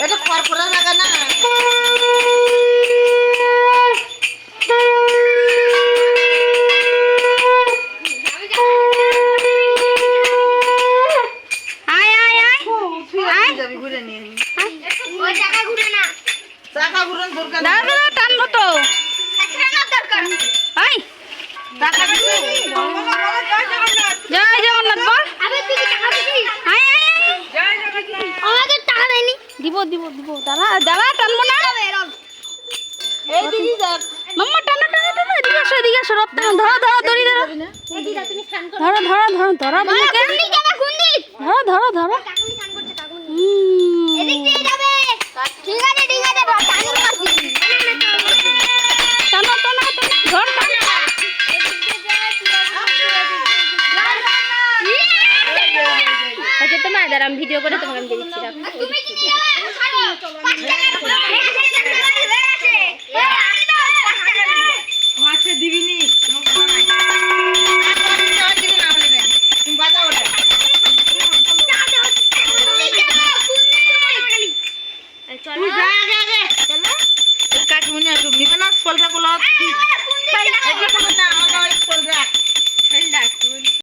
এটা খড়খড়া জায়গা না। দিব দিব দিব দাদা দাদা টানবো না এই দিদি দেখ মাম্মা টানো টানো টানো এদিকে আসো এদিকে আসো রক্ত ধরো ধরো দড়ি ধরো এই দিদা তুমি স্নান করো। ধরো ধরো ধরো ধরো বুকে গুন্ডি কেন গুন্ডি? ধরো ধরো ধরো কাকুনি স্নান করছে কাকুনি। এদিক দিয়ে যাবে। ঠিক আছে টানি মারছি। টানো টানো ধর টানো আচ্ছা তোমার দাঁড়া আমি ভিডিও করে তোমাকে আমি দিয়ে দিচ্ছি রাখো। তুমি কি দিও? ছাড়ো। 5 টাকা পুরো হয়ে আছে। আচ্ছা দিবি নি তুমি বাজাও ওটা চলো তুই যা আগে আগে চলো কাকিমনি আসুক নিবে না ফলটা কোলা